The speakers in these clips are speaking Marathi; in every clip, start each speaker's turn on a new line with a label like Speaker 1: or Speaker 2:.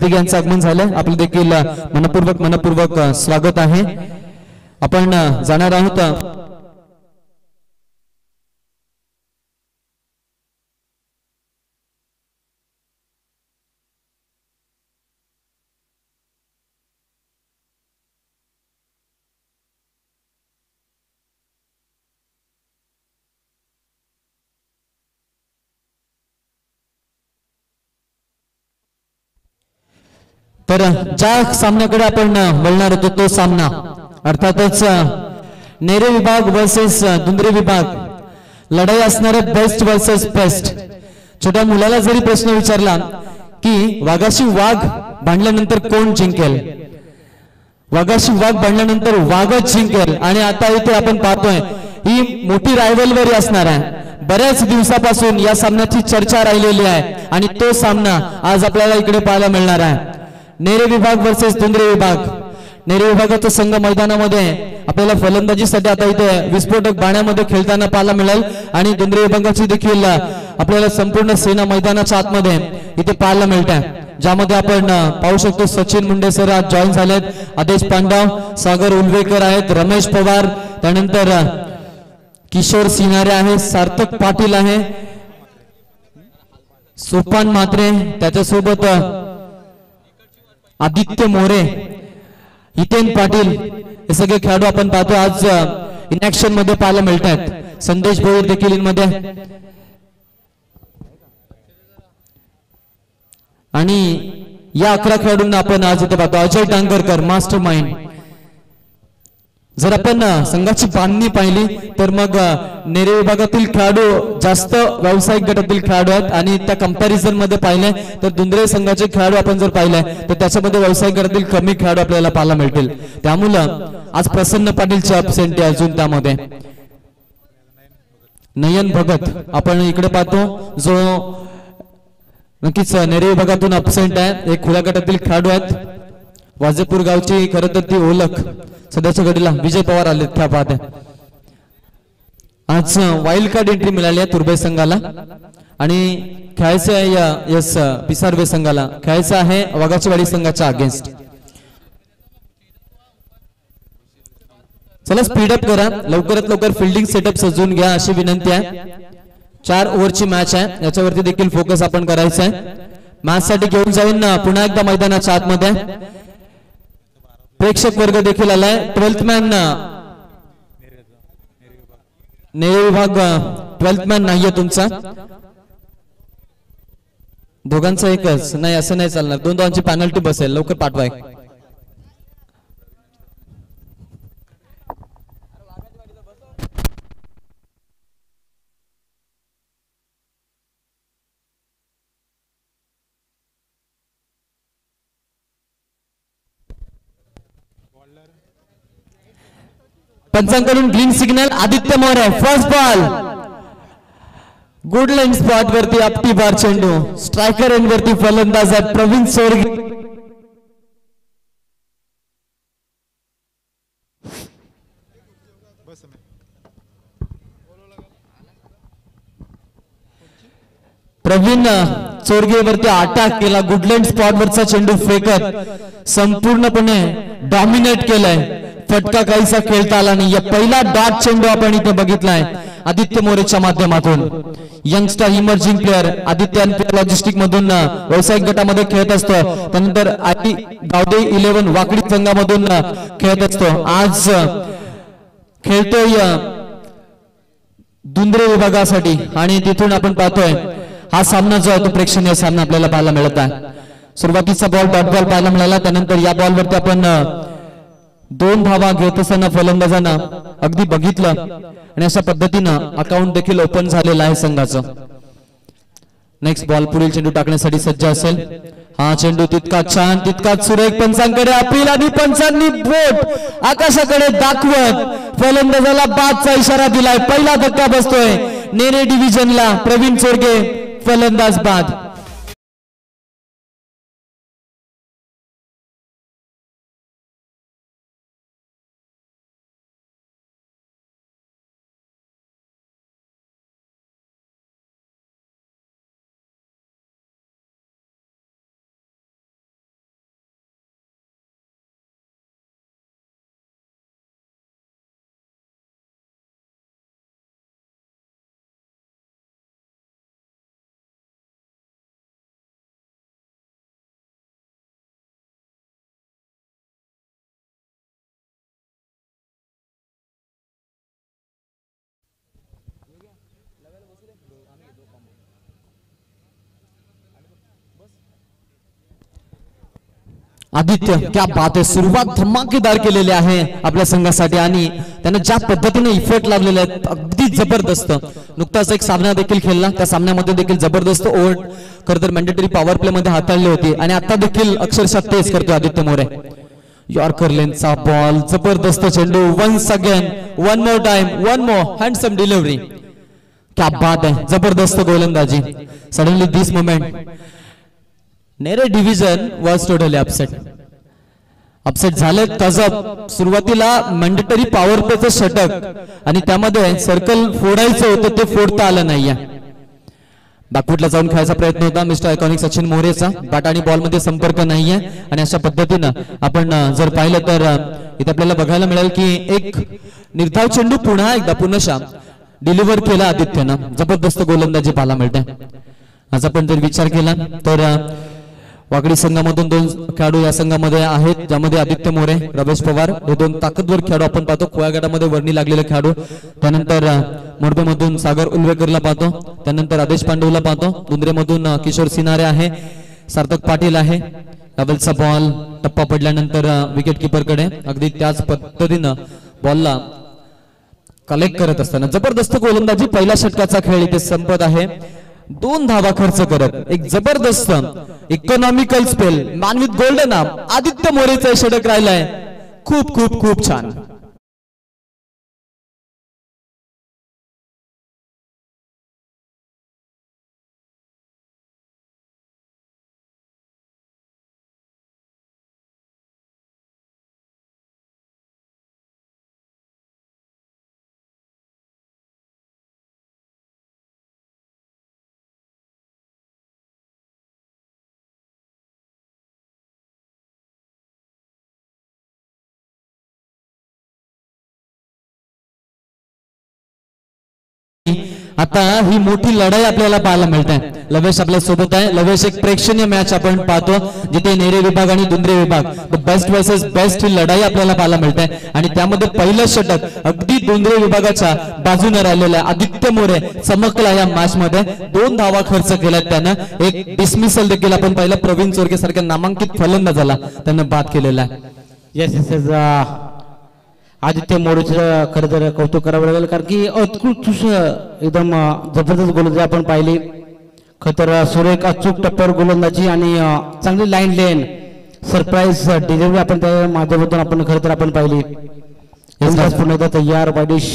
Speaker 1: बेटिक यांचं आगमन झालं, आपलं देखील मनपूर्वक स्वागत आहे। आपण जाणार आहोत तर ज्या सामन्याकडे आपण बोलणार होतो तो सामना अर्थातच नेरे विभाग वर्सेस दुंद्रे विभाग, लढाई असणार आहे बेस्ट वर्सेस बेस्ट। छोट्या मुलाला जरी प्रश्न विचारला की वाघाशी वाघ भांडल्यानंतर कोण जिंकेल, वाघाशी वाघ भांडल्यानंतर वाघच जिंकेल। आणि आता इथे आपण पाहतोय ही मोठी रायव्हलरी असणार आहे, बऱ्याच दिवसापासून या सामन्याची चर्चा राहिलेली आहे आणि तो सामना आज आपल्याला इकडे पाहायला मिळणार आहे। नेरे विभाग वर्सेस दुंद्रे विभाग। नेरे विभागाचा संघ मैदानामध्ये आपल्याला फलंदाजीसाठी आता इथे विस्फोटक बाण्यामध्ये खेळताना पाहायला मिळेल आणि दुंद्रे विभागाची देखील आपल्याला संपूर्ण सेना मैदानाच्या आतमध्ये इथे पाहायला मिळते, ज्यामध्ये आपण पाहू शकतो सचिन मुंडे सर आज जॉईन झालेत, आदेश पांडव, सागर उलवेकर आहेत, रमेश पवार, त्यानंतर किशोर सिनारे आहे, सार्थक पाटील आहे, सोपान म्हात्रे, त्याच्यासोबत आदित्य मोरे, हितेन पाटील, हे सगळे खेळाडू आपण पाहतो आज इन ऍक्शन मध्ये पाहायला मिळत आहेत। संदेश भोईर देखील इनमध्ये आणि या 11 खेळाडूंना आपण आज इथे पाहतो। Ajay Tangarkar mastermind. जर आपण संघाची बांधणी पाहिली तर मग नेरे विभागातील खेळाडू जास्त व्यावसायिक गटातील खेळाडू आहेत आणि त्या कंपॅरिझन मध्ये पाहिले तर दुंद्रे संघाचे खेळाडू आपण जर पाहिले तर त्याच्यामध्ये व्यावसायिक गटातील कमी खेळाडू आपल्याला पाहायला मिळतील, त्यामुळे आज प्रसन्न पाटीलची अब्सेंटी अजून त्यामध्ये। नयन भगत आपण इकडे पाहतो जो नक्कीच नेरे विभागातून अब्सेंट आहे, एक खुल्या गटातील खेळाडू आहेत, वाजेपूर गावची खरं तर ती ओळख सध्याच्या घडीला विजय पवार आले त्या पाहते। आज वाईल्ड कार्ड एंट्री मिळाली आहे तुर्भे संघाला आणि खेळायचं आहे यस पिसारवे संघाला, खेळायचं आहे वाघाचीवाडी संघाच्या अगेन्स्ट। चला स्पीड अप करा, लवकरात लवकर फिल्डिंग सेटअप सजवून घ्या अशी विनंती आहे। 4 ओव्हरची मॅच आहे, याच्यावरती देखील फोकस आपण करायचं आहे। मॅच साठी घेऊन जाऊन पुन्हा एकदा मैदानाच्या आतमध्ये प्रेक्षक वर्ग देखील आलाय। 12th मॅन नेरे विभाग 12th मॅन नाहीये तुमचा, दोघांचा एकच नाही असं नाही चालणार, 2 धावांची पेनल्टी बसेल, लवकर पाठवाय। पंचांकडून green signal, Aditya More first ball, good line spot वरती आपटी बार चेंडू, स्ट्रायकर एंड वरती फलंदाज आहे प्रवीण सोरगे। प्रवीण चोरगे वरती अटॅक केला, गुडलँड स्पॉट वरचा चेंडू फेकत संपूर्णपणे डॉमिनेट केलाय, फटका काहीसा खेळता आला नाही। पहिला डॉट चेंडू आपण इथे बघितलाय आदित्य मोरेच्या माध्यमातून, youngster emerging player Aditya logistic मधून व्यावसायिक गटामध्ये खेळत असतो, त्यानंतर आधी गावदे 11 वाकडी संघामधून खेळत असतो, आज खेळतोय दुंद्रे विभागासाठी आणि तिथून आपण पाहतोय हा सामना जो आहे तो प्रेक्षणीय सामना आपल्याला पाहायला मिळत आहे। सुरुवातीचा बॉल डॉट बॉल पाहायला मिळाला, त्यानंतर या बॉलवरती आपण 2 धावा घेत असताना फलंदाजांना अगदी बघितलं आणि अशा पद्धतीनं अकाउंट देखील ओपन झालेलं आहे संघाचं। नेक्स्ट बॉल पुढील चेंडू टाकण्यासाठी सज्ज असेल, हा चेंडू तितका छान तितकाच सुरेख, पंचांकडे अपील आणि पंचांनी बोट आकाशाकडे दाखवत फलंदाजाला बादचा इशारा दिलाय। पहिला धक्का बसतोय नेरे डिव्हिजनला, प्रवीण चोरगे फलंदाज बाद। आदित्य क्या बात आहे, सुरुवात धमाकेदार केलेली आहे आपल्या संघासाठी आणि त्याने ज्या पद्धतीने इफेक्ट लावलेले आहेत अगदी जबरदस्त. नुकताच एक सामना देखील खेळला, त्या सामन्यामध्ये देखील जबरदस्त ओव्हर खरं तर मॅन्डेटरी पॉवर प्ले मध्ये हाताळली होती आणि आता देखील अक्षरशः तेच करतो आदित्य मोरे. यॉर्कर लेनचा बॉल, जबरदस्त चेंडू, once again, one more time, one more handsome delivery. क्या बात आहे, जबरदस्त गोलंदाजी. Suddenly this moment near division was totally upset झाले. तजब सुरुवातीला मॅन्डेटरी पॉवर प्लेचं षटक आणि त्यामध्ये सर्कल फोडायचं होतं, ते फोडता आलं नाहीये. बॅकफुटला जाऊन खेळायचा प्रयत्न होता मिस्टर आयकॉनिक सचिन मोरेचा. बॅट आणि बॉल मध्ये संपर्क नाहीये आणि अशा पद्धतीनं आपण जर पाहिलं तर इथे आपल्याला बघायला मिळेल की एक निर्धाव चेंडू पुन्हा एकदा पुनशा डिलिव्हर केला आदित्यनं. जबरदस्त गोलंदाजी पाहायला मिळते. आज आपण जर विचार केला तर वाकडी संघामधून 2 खेळाडू या संघामध्ये आहेत, ज्यामध्ये आदित्य मोरे, रमेश पवार हे 2 ताकदवर खेळाडू आपण पाहतो. कोया गटामध्ये वर्णी लागलेले खेळाडू. त्यानंतर मोरबेमधून सागर उल्वेकरला पाहतो, त्यानंतर आदेश पांडवला पाहतो. दुंद्रेमधून किशोर सिनारे आहे, सार्थक पाटील आहे. डबलचा बॉल टप्पा पडल्यानंतर विकेट किपरकडे अगदी त्याच पद्धतीनं बॉलला कलेक्ट करत असताना जबरदस्त गोलंदाजी. पहिल्या षटकाचा खेळ इथे संपत आहे. 2 धावा खर्च करत एक जबरदस्त economical spell, man with golden arm Aditya मोरेचा षटक राहिलाय. खूप खूप खूप छान. आता ही मोठी लढाई आपल्याला पाहायला मिळते. लवेश आपल्या सोबत आहे. लवेश, एक प्रेक्षणीय मॅच आपण पाहतो जिथे नेरे विभाग आणि दुंद्रे विभाग बेस्ट वर्सेस बेस्ट ही लढाई आपल्याला पाहायला मिळते आणि त्यामध्ये पहिलं षटक अगदी दुंद्रे विभागाच्या बाजूने राहिलेलं आहे. आदित्य मोरे चमकला या मॅच मध्ये. 2 धावा खर्च केल्या त्यानं. एक डिसमिसल देखील आपण पाहिलं, प्रवीण चोरके सारख्या नामांकित फलंदाजाला त्यानं बाद केलेला आहे.
Speaker 2: येस आदित्य मोरेचं खरं तर कौतुक करावं लागेल, कारण की उत्कृष्ट एकदम जबरदस्त गोलंदाजी आपण पाहिली. खतर सुरेख अचूक टप्प्यावर गोलंदाजी आणि चांगली लाईन लेन सरप्राईज डिलिव्हरी आपण त्या माध्यमातून आपण खरं तर आपण पाहिली. पुन्हा एकदा तयार वाईडिश.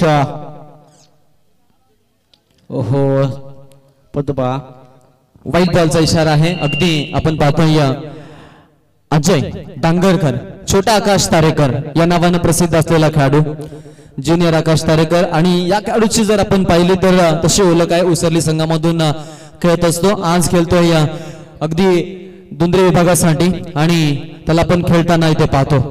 Speaker 2: ओहो पदबा
Speaker 1: वाईट बॉलचा इशारा आहे. अगदी आपण पाहतोय अजय डांगरकर, छोटा आकाश तारेकर या नावाने प्रसिद्ध असलेला खेळाडू, ज्युनियर आकाश तारेकर. आणि या खेळाडूची जर आपण पाहिली तर तशी ओळख आहे, उसरली संघामधून खेळत असतो. आज खेळतोय अगदी दुंद्रे विभागासाठी आणि त्याला आपण खेळताना इथे पाहतो.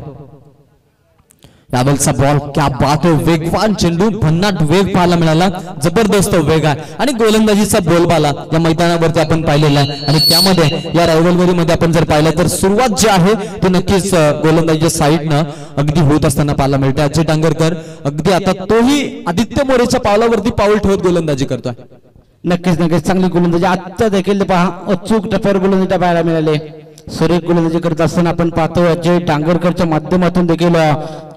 Speaker 1: यावेळचा बॉल, क्या बात आहे, वेगवान चेंडू, भन्नाट वेग पाहायला मिळाला. जबरदस्त वेग आहे आणि गोलंदाजीचा बोलबाला या मैदानावरती आपण पाहिलेला आहे. आणि त्यामध्ये या रायव्हलरी मध्ये आपण जर पाहिलं तर सुरुवात जी आहे ती नक्कीच गोलंदाजीच्या साईडनं अगदी होत असताना पाहायला मिळते. अजय डांगरकर अगदी आता तोही आदित्य मोरेच्या पावलावरती पाऊल ठेवत गोलंदाजी करतोय.
Speaker 2: नक्कीच चांगली गोलंदाजी आता देखील पहा, अचूक टप्प्यावर गोलंदाजी पाहायला मिळाले. सुरेख गोलंदाजी करत असताना आपण पाहतो अजय डांगरकरच्या माध्यमातून देखील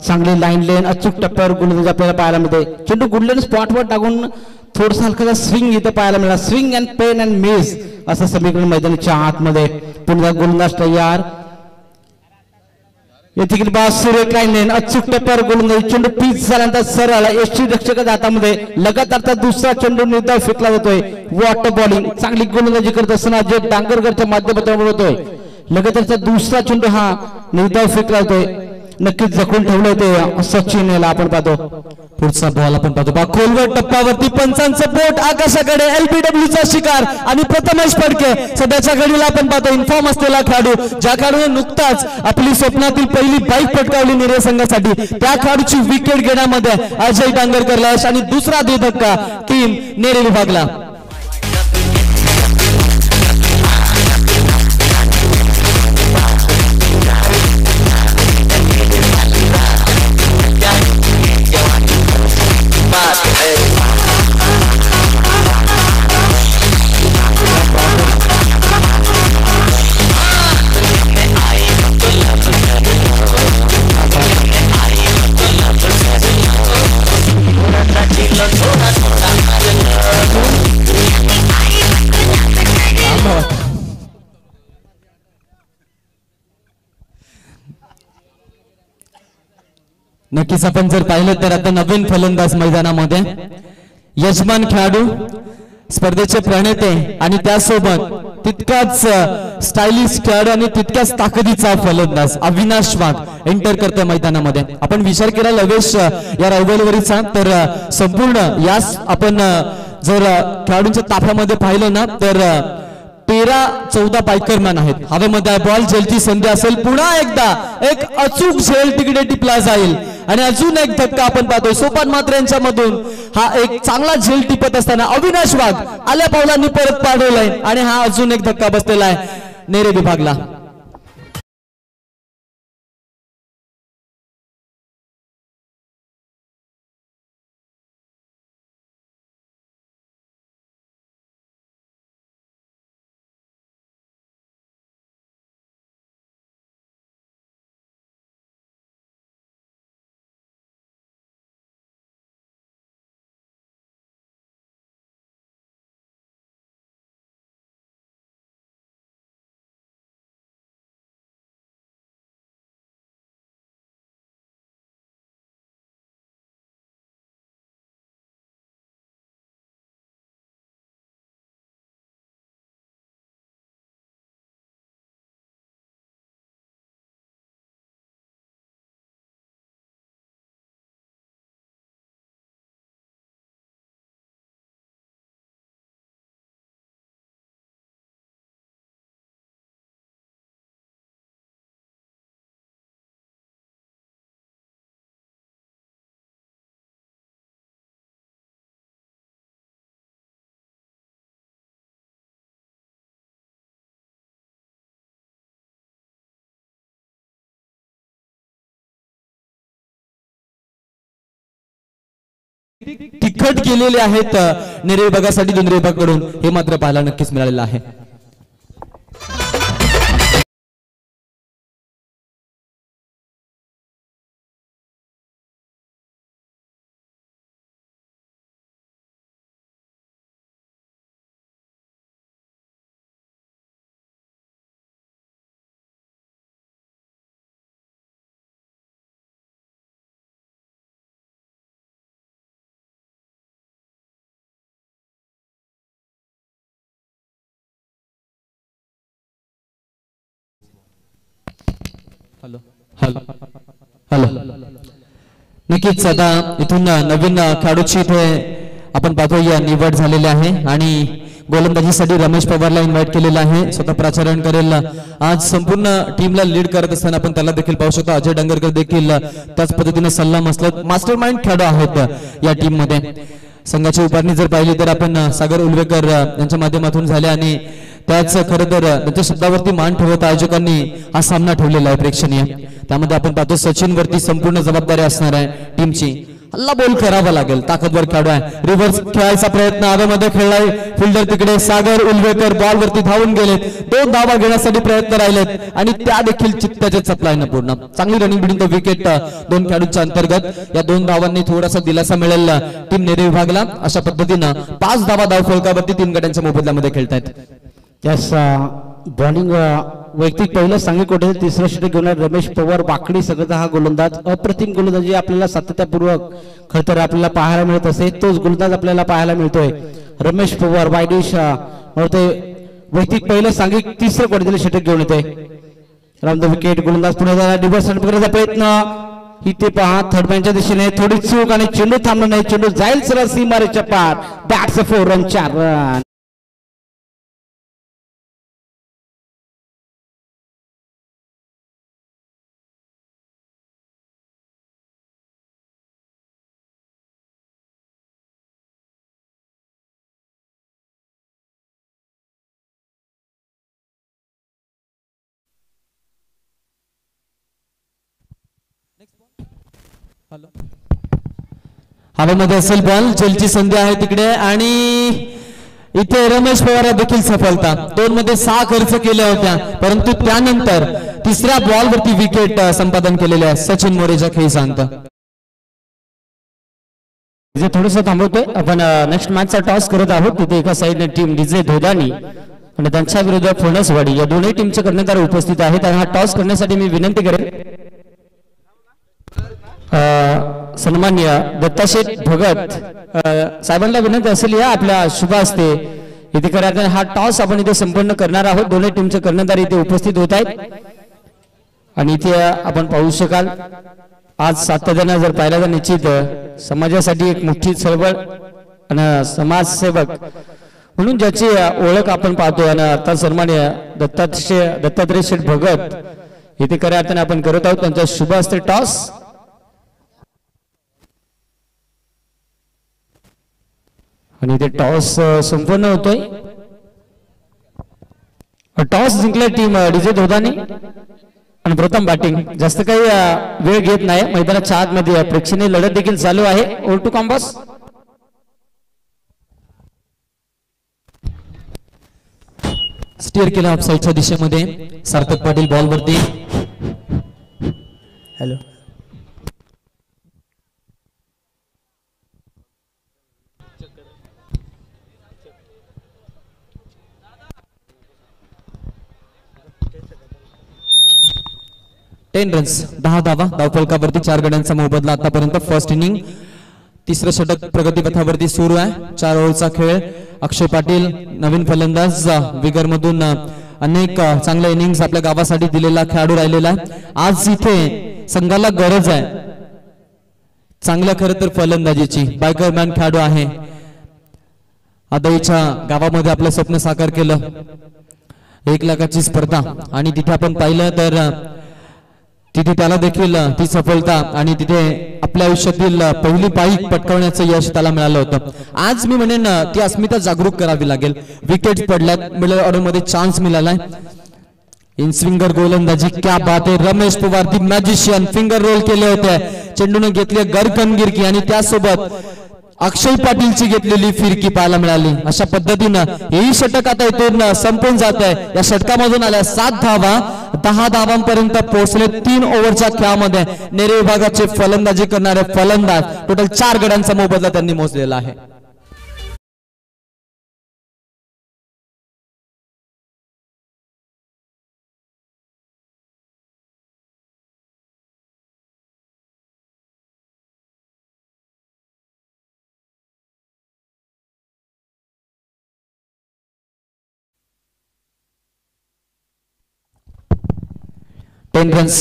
Speaker 2: चांगली लाईन लेन अचूक टप्प्यावर गोलंदाजी आपल्याला पाहायला मिळते. चेंडू गुडलेन स्पॉटवर टाकून थोडसा हलका स्विंग इथे पाहायला मिळाला. स्विंग अँड पेन अँड मिस असं समीकरण मैदानाच्या आतमध्ये. पुन्हा गोलंदाज तयार. येथे बाज सुरेख लाईन लेन अचूक टप्प्यावर गोलंदाजी. चेंडू पीच झाल्यानंतर सरळ यष्टी रक्षकाच्या हातामध्ये लगातार दुसरा चेंडू निर्धाव फेकला जातोय. वॉटर बॉलिंग चांगली गोलंदाजी करत असताना अजय डांगरकरच्या माध्यमातून होतोय. लगातारचा दुसरा चेंडू हा निर्धाव फेकला जातोय. नक्कीच जखून ठेवलं ते सचिन याला आपण पाहतो.
Speaker 1: पुढचा बॉल आपण पाहतो खोलवर टप्प्यावरती पंचांचं बोट आकाशाकडे. एलबीडब्ल्यूचा शिकार आणि प्रथमेश फडके सध्याच्या घडीला आपण पाहतो इन्फॉर्म असलेला खेळाडू, ज्या खेळाडूने नुकताच आपली स्वप्नातील पहिली बाईक पटकावली नेरे संघासाठी. त्या खेळाडूची विकेट घेण्यामध्ये अजय डांगरकरला यश आणि दुसरा धक्का टीम नेरे विभागला. नक्कीच आपण जर पाहिलं तर आता नवीन फलंदाज मैदानामध्ये यजमान खेळाडू स्पर्धेचे प्रणेते आणि त्यासोबत तितकाच स्टायलिश खेळाडू आणि तितक्याच ताकदीचा फलंदाज अविनाश वाघ एंटर करतोय मैदानामध्ये. आपण विचार केला लवेश या रायवलवरीचा तर संपूर्ण यास आपण जर खेळाडूंच्या ताफ्यामध्ये पाहिलं ना तर 13-14 बायकरमॅन आहेत. हवेमध्ये बॉल झेलची संधी असेल, पुन्हा एकदा एक अचूक झेल तिकडे टिपला जाईल आणि अजून एक धक्का आपण पाहतोय. सोपान मात्र यांच्यामधून हा एक चांगला झेल टिपत असताना अविनाश वाघ आल्या पावलांनी परत पाडवलाय आणि हा अजून एक धक्का बसलेला आहे नेरे विभागला. तिखट गेलेले आहेत नेरे विभागासाठी दुंद्रे विभागाकडून, हे मात्र पाहायला नक्कीच मिळालेलं आहे. हॅलो हॅलो हॅलो नक्कीच आता इथून नवीन खेळाडूची इथे आपण पाहतो या निवड झालेली आहे आणि गोलंदाजीसाठी रमेश पवारला इन्व्हाइट केलेला आहे. स्वतः प्राचार्य करेल आज संपूर्ण टीमला लीड करत असताना आपण त्याला देखील पाहू शकतो. अजय डंगरकर देखील त्याच पद्धतीने सल्ला मसलत मास्टर माइंड खेळाडू आहेत या टीम मध्ये. संघाची उभारणी जर पाहिली तर आपण सागर उलवेकर यांच्या माध्यमातून झाले आणि त्याच खरं तर त्यांच्या शब्दावरती मान ठेवत आयोजकांनी हा सामना ठेवलेला आहे प्रेक्षणीय. त्यामध्ये आपण पाहतो सचिन वरती संपूर्ण जबाबदारी असणार आहे टीमची. हल्ला बॉल करावा लागेल, ताकदवर खेळाडू आहे. रिव्हर्स खेळायचा प्रयत्न हवेमध्ये खेळलाय फिल्डर तिकडे सागर उलवेकर बॉल वरती धावून गेलेत. 2 धावा घेण्यासाठी प्रयत्न राहिलेत आणि त्या देखील चित्ताच्या चपलायनं पूर्ण. चांगली रनिंग बिडिंग तो विकेट 2 खेळाडूंच्या अंतर्गत. या 2 धावांनी थोडासा दिलासा मिळेल टीम नेरे विभागला. अशा पद्धतीनं 5 धावा धावफलकावरती 3 गटांच्या मोबदल्यामध्ये खेळतायत.
Speaker 2: त्यास बॉलिंग वैयक्तिक पहिलं सांगली कोटे तिसरं षटक घेऊन रमेश पवार वाकडी सगळा हा गोलंदाज. अप्रतिम गोलंदाजी आपल्याला सातत्यपूर्वक खरं तर आपल्याला पाहायला मिळत असे, तोच गोलंदाज आपल्याला पाहायला मिळतोय रमेश पवार. वायडिश वैयक्तिक पहिलं सांगली तिसरं कोटे षटक घेऊन येते. रामदेव विकेट गोलंदाज पुढे जाणार डिबर्स करण्याचा प्रयत्न. इथे पहा थर्ड मॅनच्या दिशेने थोडी चूक आणि चेंडू थांबला नाही. चेंडू जाईल सरळ सीमारेच्या पार. Bats 4 run 4 run.
Speaker 1: हवेमध्ये असेल बॉल, जेलची संधी आहे तिकडे आणि इथे रमेश पवार देखील सफलता. 2 मध्ये 6 खर्च केल्या होत्या परंतु त्यानंतर तिसऱ्या बॉल वरती विकेट संपादन केलेले आहे सचिन मोरेच्या खेळी सांगत.
Speaker 3: थोडस थांबवतोय आपण. नेक्स्ट मॅचचा टॉस करत आहोत. तिथे एका साईडने टीम डीजे धोदानी आणि त्यांच्या विरुद्ध फणसवाडी या दोन्ही टीमचे कर्णधार उपस्थित आहेत आणि हा टॉस करण्यासाठी मी विनंती करेन. सन्मान्य दत्ताशेठ भगत साहेबांना विनंती असेल या आपल्या शुभ हस्ते इथे करा हा टॉस आपण इथे संपन्न करणार आहोत. दोन्ही टीमचे कर्णधार इथे उपस्थित होत आहेत आणि इथे आपण पाहू शकाल आज 7 जण जर पाहिला तर निश्चित समाजासाठी एक मोठी चळवळ आणि समाजसेवक म्हणून ज्याची ओळख आपण पाहतो आणि अर्थात सन्मान्य दत्तात्रय शेठ भगत इथे खऱ्या अर्थाने आपण करत आहोत. त्यांच्या शुभ हस्ते टॉस आणि इथे टॉस संपन्न होतोय. टॉस जिंकला टीम डीजे धोदानी आणि प्रथम बॅटिंग जास्त काही वेळ घेत नाही. मैदानाच्या आतमध्ये प्रेक्षणीय लढत देखील चालू आहे. Over to कॉम्बॉस.
Speaker 1: स्टीअर केला ऑफसाईडच्या दिशेमध्ये. सार्थक पाटील बॉल वरती.
Speaker 4: हॅलो
Speaker 1: रन्स 10 धावा धावफलकावरती 4 गड्यांचा मोबदला आतापर्यंत. फर्स्ट इनिंग तिसरं षटक प्रगतीपथावरती सुरू आहे. 4 ओव्हरचा खेळ. अक्षय पाटील नवीन फलंदाज विगर मधून अनेक चांगल्या इनिंग्स आपल्या गावासाठी दिलेला खेळाडू राहिलेला आहे. आज इथे संघाला गरज आहे चांगल्या खरं तर फलंदाजीची. बायकरमॅन खेळाडू आहे. आदईच्या गावामध्ये आपलं स्वप्न साकार केलं. 1 लाखाची स्पर्धा आणि तिथे आपण पाहिलं तर तिथे त्याला देखील ती सफलता आणि तिथे आपल्या आयुष्यातील पहिली पाई पटकावण्याचं यश त्याला मिळालं होतं. आज मी म्हणेन ती अस्मिता जागरूक करावी लागेल. विकेट पडल्यात. मिडल ऑर्डर मध्ये चान्स मिळालाय. इन स्विंगर गोलंदाजी क्या बात आहे. रमेश पवार दी मॅजिशियन फिंगर रोल केले होते. चेंडूने घेतले गरकनगिरकी आणि त्यासोबत अक्षय पाटीलची घेतलेली फिरकी पाहायला मिळाली. अशा पद्धतीनं हेही षटक आता इथून संपून जात आहे. या षटकामधून आल्या 7 धावा 10 धावांपर्यंत पोहोचले. 3 ओव्हरच्या खेळामध्ये नेरे विभागाचे फलंदाजी करणारे फलंदाज टोटल 4 गड्यांचा मोबदला त्यांनी मोजलेला आहे. रन्स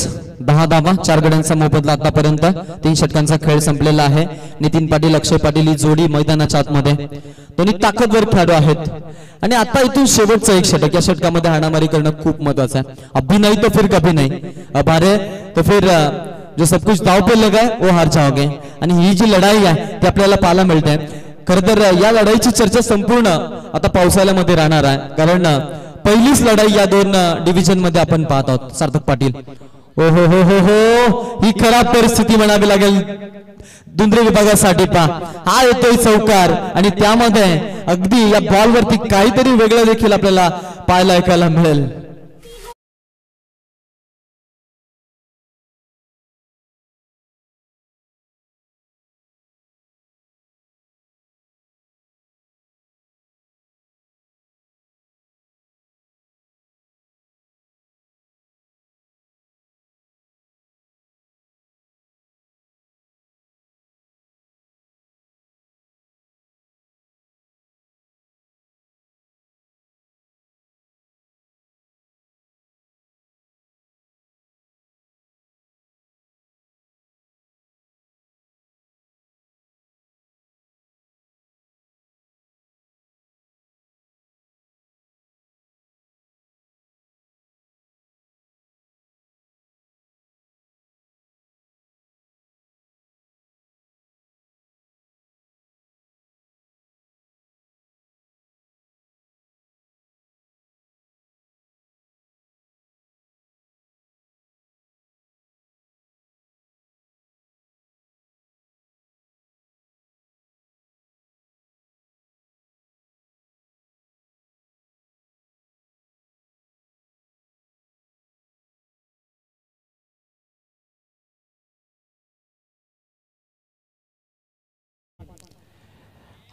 Speaker 1: 10 धावा 4 गड्यांचा मोबदला आतापर्यंत. 3 षटकांचा खेळ संपलेला आहे. नितीन पाटील अक्षय पाटील ही जोडी मैदानाच्या आतमध्ये. दोन्ही ताकदवर खेळाडू आहेत आणि आता इथून शेवटचं एक षटक. या षटकामध्ये हाणामारी करणं खूप महत्वाचं आहे. अभी नाही तो फिर कभी नाही. अब हारे तो फिर जो सब कुछ दाव पे लगा है वो हार जाओगे. आणि ही जी लढाई आहे ती आपल्याला पाहायला मिळते. खरं तर या लढाईची चर्चा संपूर्ण आता पावसाळ्यामध्ये राहणार आहे. कारण पहिलीच लढाई या 2 डिव्हिजन मध्ये आपण पाहत आहोत. सार्थक पाटील ओ हो हो हो हो ही खराब परिस्थिती म्हणावी लागेल दुंद्रे विभागासाठी. हा येतोय चौकार आणि त्यामध्ये अगदी या बॉल वरती काहीतरी वेगळं देखील आपल्याला पाहायला ऐकायला मिळेल.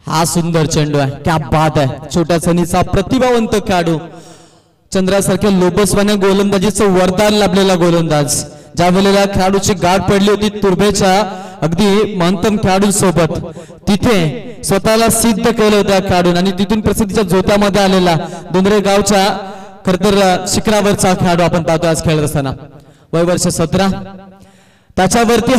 Speaker 1: हा सुंदर चेंडू आहे. क्या बात आहे. छोट्या सनीचा प्रतिभावंत खेळाडू चंद्रासारख्या लोबसवाने गोलंदाजीचं वरदान लाभलेला गोलंदाज ज्या वेळेला खेळाडूची गाठ पडली होती तुर्भेच्या अगदी महंतम खेळाडूंसोबत, तिथे स्वतःला सिद्ध केलं होतं खेळाडून आणि तिथून प्रसिद्धीच्या झोत्यामध्ये आलेला दुंदरे गावच्या खरतर शिखरावरचा खेळाडू आपण पाहतो आज खेळत असताना. वय वर्ष 17. त्याच्यावरती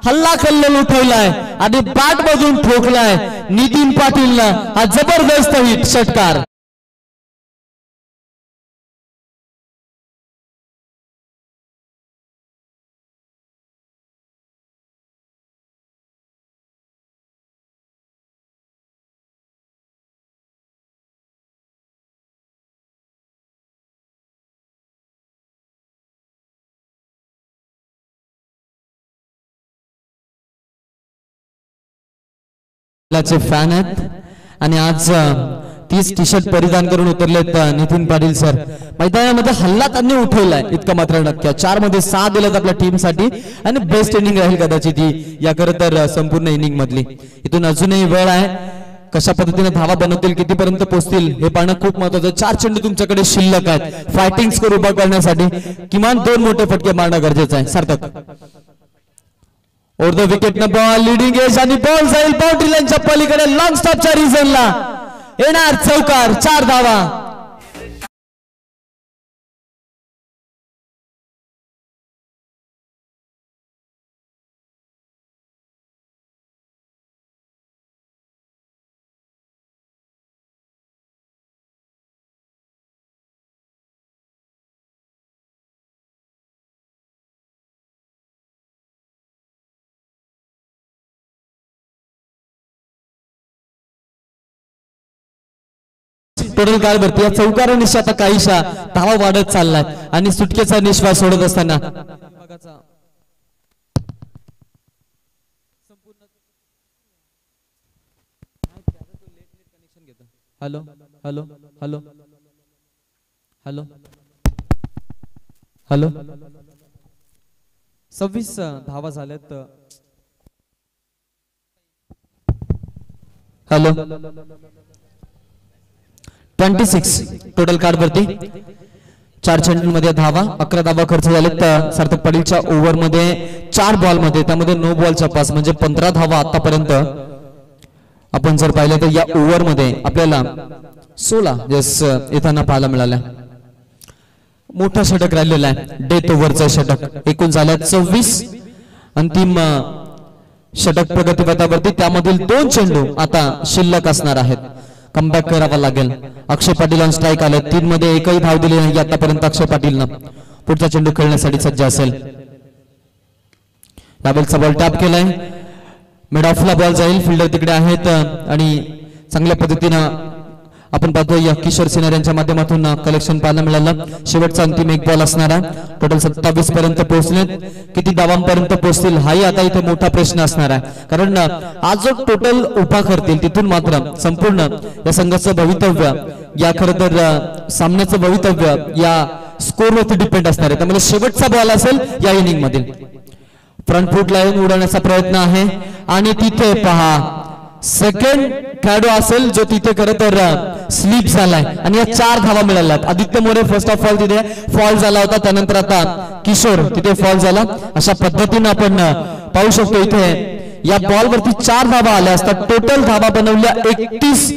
Speaker 1: हल्ला कल्लोल उठवलाय आणि बॅट मधून ठोकलाय नितीन पाटीलनं. हा जबरदस्त हिट षटकार. फॅन आहेत आणि आज 30 टी शर्ट परिधान करून उतरलेत नितीन पाटील सर. मैदानामध्ये हल्ला त्यांनी उठवलाय इतकं मात्र नक्की. 4 मध्ये 6 दिलेत आपल्या टीम साठी आणि बेस्ट इनिंग राहील कदाचित ही या खरं तर संपूर्ण इनिंग मधली. इथून अजूनही वेळ आहे. कशा पद्धतीने धावा बनवतील, कितीपर्यंत पोहोचतील हे पाहणं खूप महत्वाचं. 4 चेंडू तुमच्याकडे शिल्लक आहेत. फायटिंग स्कोर उभा करण्यासाठी किमान 2 मोठे फटके मारणं गरजेचं आहे. सार्थक ओव्हर द विकेट न बॉल लीडिंग एज आणि बॉल जाईल बाउंड्री लाईनच्या पलीकडे. लॉंग स्टॉपच्या रिझनला येणार चौकार. 4 धावा. टोटल काय भरती या चौकार निशा आता काहीशा धावा वाढत चाललाय आणि सुटकेचा निश्वास सोडत असताना hello hello hello hello hello 26 धावा झाल्यात. हॅलो 26 टोटल कार्ड वरती 4 चेंडूंमध्ये धावा. 11 धावा खर्च झालेत सार्थक पाटीलच्या ओव्हर मध्ये 4 बॉल मध्ये, त्यामध्ये नो बॉलच्या 5 म्हणजे 15 धावा आतापर्यंत आपण जर पाहिलं तर या ओव्हर मध्ये आपल्याला 16 येताना पाहायला मिळाल्या. मोठा षटक राहिलेला आहे डेथ ओव्हरचं षटक. एकूण झाल्यात 26. अंतिम षटक प्रगतीपथावरती, त्यामधील 2 चेंडू आता शिल्लक असणार आहेत. कमबॅक करावा लागेल. अक्षय पाटील ऑन स्ट्राईक आले. 3 मध्ये एकही धाव दिली नाही आतापर्यंत अक्षय पाटीलनं. पुढचा चेंडू खेळण्यासाठी सज्ज असेल. यावेळेचा बॉल टॅप केलाय. मिड ऑफला बॉल जाईल. फिल्डर तिकडे आहेत आणि चांगल्या पद्धतीनं आपण पाहतोय किशोर सिन्हा यांच्या माध्यमातून कलेक्शन पाहायला मिळालं. शेवटचा अंतिम 1 बॉल असणार आहे. टोटल 27 पर्यंत पोहोचलेत. किती धावांपर्यंत पोहोचतील हाही आता इथे मोठा प्रश्न असणार आहे, कारण आज जो टोटल उभा करतील तिथून मात्र संपूर्ण या संघाचं भवितव्य, या खरं तर सामन्याचं भवितव्य या स्कोरवरती डिपेंड असणार आहे. त्यामुळे शेवटचा बॉल असेल या इनिंग मधील. फ्रंट फूट लाईन उडवण्याचा प्रयत्न आहे आणि तिथे पहा सेकंड खेळाडू असेल जो तिथे खरं तर स्लीप झालाय आणि या 4 धावा मिळाल्यात. Aditya More first of all तिथे फॉल झाला होता, त्यानंतर आता किशोर तिथे फॉल झाला. अशा पद्धतीने आपण पाहू शकतो इथे या बॉल वरती 4 धावा आल्या असतात. टोटल धावा बनवल्या 31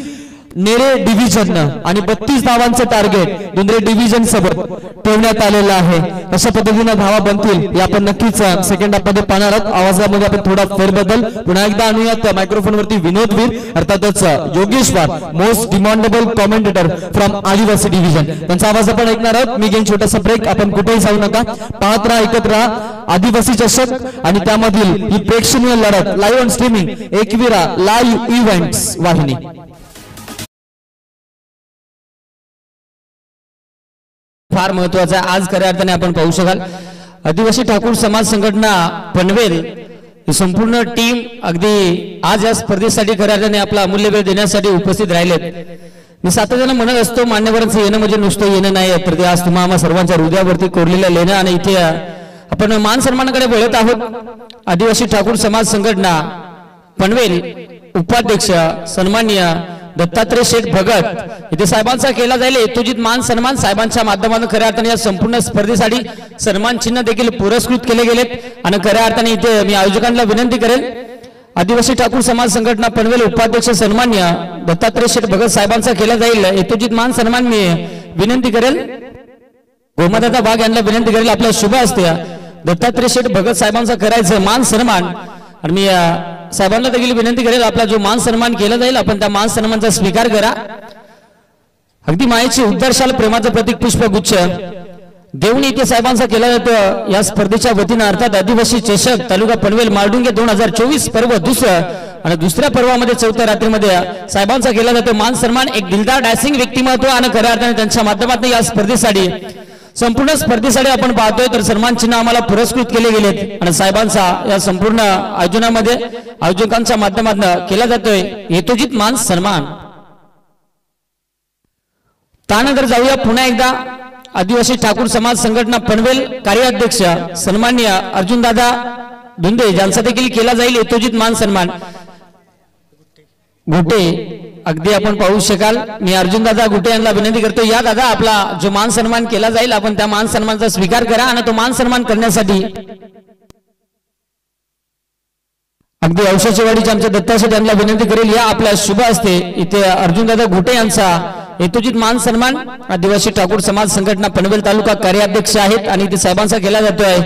Speaker 1: नेरे डिव्हिजन आणि 32 धावांचं टार्गेट दुंद्रे डिव्हिजन सोबत ठेवण्यात आलेलं आहे. अशा पद्धतीने धावा बनतील हे आपण नक्कीच सेकंड हाफ मध्ये पाहणार आहोत. आवाजामध्ये आपण थोडा फेरबदल पुन्हा एकदा आणूयात. मायक्रोफोन वरती विनोद वीर अर्थातच Yogeshwar most demandable commentator from आदिवासी डिव्हिजन, त्यांचा आवाज आपण ऐकणार आहोत. मी घेईन छोटासा ब्रेक. आपण कुठेही जाऊ नका, पाहत राहा, ऐकत राहा आदिवासी चषक आणि त्यामधील ही प्रेक्षणीय लढत live on streaming Ekvira live events वाहिनी.
Speaker 3: फार महत्वाचा आहे आज खऱ्या अर्थाने आपण पाहू शकाल. आदिवासी ठाकूर समाज संघटना पनवेल ही संपूर्ण टीम अगदी आज या स्पर्धेसाठी खऱ्या अर्थाने आपला अमूल्य वेळ देण्यासाठी उपस्थित राहिलेत. मी सातत्याने म्हणत असतो मान्यवरांचं येणं म्हणजे नुसतं येणं नाही, तर ते आज तुम्हा सर्वांच्या हृदयावरती कोरलेलं लेणं आणि इथे आपण मान सन्मानाकडे वळत आहोत. आदिवासी ठाकूर समाज संघटना पनवेल उपाध्यक्ष सन्माननीय दत्तात्रय शेठ भगत इथे साहेबांचा केला जाईल यथोचित मान सन्मान साहेबांच्या माध्यमातून खऱ्या अर्थाने या संपूर्ण स्पर्धेसाठी सन्मान चिन्ह देखील पुरस्कृत केले गेलेत आणि खऱ्या अर्थाने इथे मी आयोजकांना विनंती करेन आदिवासी ठाकूर समाज संघटना पनवेल उपाध्यक्ष सन्मान्य दत्तात्रय शेठ भगत साहेबांचा केला जाईल यथोचित मान सन्मान मी विनंती करेल गोमादादा वाघ यांना विनंती करेल आपल्या शुभ हस्ते दत्तात्रय शेठ भगत साहेबांचा करायचं मान सन्मान आणि मी साहेबांना देखील विनंती करेल आपला जो मान सन्मान केला जाईल आपण त्या मान सन्मानचा स्वीकार करा अगदी मायेची उद्दर्शाल प्रेमाचं प्रतीक पुष्पगुच्छ देवणी इथे साहेबांचा केला जातो या स्पर्धेच्या वतीनं अर्थात आदिवासी चषक तालुका पनवेल मारडुंगे 2024 पर्व दुसरं आणि दुसऱ्या पर्वामध्ये चौथ्या रात्रीमध्ये साहेबांचा केला जातो मान सन्मान एक दिलदार डॅसिंग व्यक्तिमत्व आणि खऱ्या अर्थाने त्यांच्या माध्यमातून या स्पर्धेसाठी संपूर्ण स्पर्धेसाठी आपण पाहतोय तर सन्मान चिन्ह आम्हाला पुरस्कृत केले गेलेत आणि साहेबांचा या संपूर्ण आयोजनामध्ये आयोजकांच्या माध्यमातून केला जातोय यथोचित मान सन्मान त्यानंतर जाऊया पुन्हा एकदा आदिवासी ठाकूर समाज संघटना पनवेल कार्याध्यक्ष सन्माननीय अर्जुनदादा धुंदे यांचा देखील केला जाईल यथोचित मान सन्मान गुटे अगदी आपण पाहू शकाल मी अर्जुनदादा गुटे यांना विनंती करतो या दादा आपला जो मान सन्मान केला जाईल आपण त्या मान सन्मानचा स्वीकार करा आणि तो मान सन्मान करण्यासाठी अगदी औषधवाडीच्या आमच्या दत्ताशेठ यांना विनंती करेल या आपल्या शुभ हस्ते इथे अर्जुनदादा गुटे यांचा यथोचित मान सन्मान आदिवासी ठाकूर समाज संघटना पनवेल तालुका कार्याध्यक्ष आहेत आणि इथे साहेबांचा केला जातोय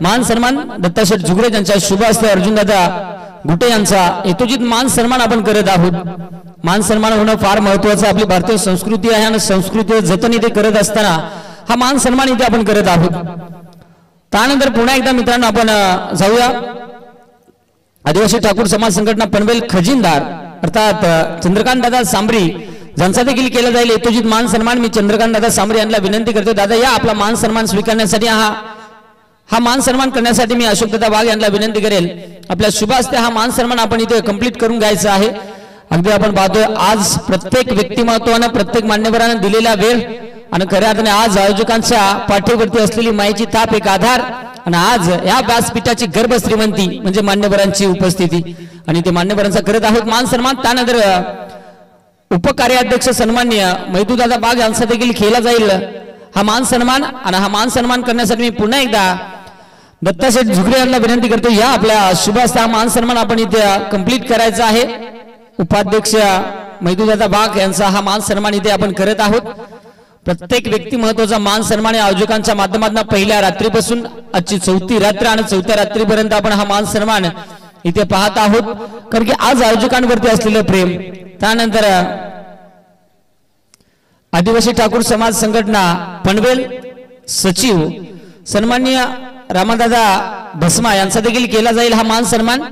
Speaker 3: मान सन्मान दत्ताशेठ जुगरे यांच्या शुभ हस्ते अर्जुनदादा गुटे यांचा यथोचित मान सन्मान आपण करत आहोत मान सन्मान होणं फार महत्वाचं आपली भारतीय संस्कृती आहे आणि संस्कृती जतन इथे करत असताना हा मान सन्मान इथे आपण करत आहोत त्यानंतर पुन्हा एकदा मित्रांनो आपण जाऊया आदिवासी ठाकूर समाज संघटना पनवेल खजिनदार अर्थात चंद्रकांत दादा सांबरी ज्यांचा देखील केला जाईल यथोचित मान सन्मान मी चंद्रकांत दादा सांबरे यांना विनंती करतो दादा या आपला मान सन्मान स्वीकारण्यासाठी हा मान सन्मान करण्यासाठी मी अशोक दादा वाघ यांना विनंती करेल आपल्या शुभ हस्ते हा मान सन्मान आपण इथे कंप्लीट करून घ्यायचा आहे अगदी आपण पाहतोय आज प्रत्येक व्यक्तिमत्वानं प्रत्येक मान्यवरानं दिलेला वेळ आणि खऱ्या अर्थाने आज आयोजकांच्या पाठीवरती असलेली मायेची ताप एक आधार आणि आज या व्यासपीठाची गर्भ श्रीमंती म्हणजे मान्यवरांची उपस्थिती आणि ते मान्यवरांचा करत आहोत मान सन्मान त्यानंतर उपकार्याध्यक्ष सन्माननीय मैदूदादा बाग यांचा देखील केला जाईल हा मान सन्मान आणि हा मान सन्मान करण्यासाठी मी पुन्हा एकदा दत्ताशेठ झुगरे यांना विनंती करतो या आपल्या शुभ हस्ते हा मान सन्मान आपण इथे कंप्लीट करायचा आहे उपाध्यक्ष मैदूदादा बाग यांचा हा मान सन्मान इथे आपण करत आहोत प्रत्येक व्यक्ती महत्वाचा मान सन्मान आयोजकांच्या माध्यमातून पहिल्या रात्रीपासून आजची चौथी रात्र आणि चौथ्या रात्रीपर्यंत आपण हा मान सन्मान इथे पाहत आहोत कारण की आज आयोजकांवरती असलेलं प्रेम त्यानंतर आदिवासी ठाकूर समाज संघटना पनवेल सचिव सन्माननीय रामदादा भस्मा यांचा देखील केला जाईल हा मान सन्मान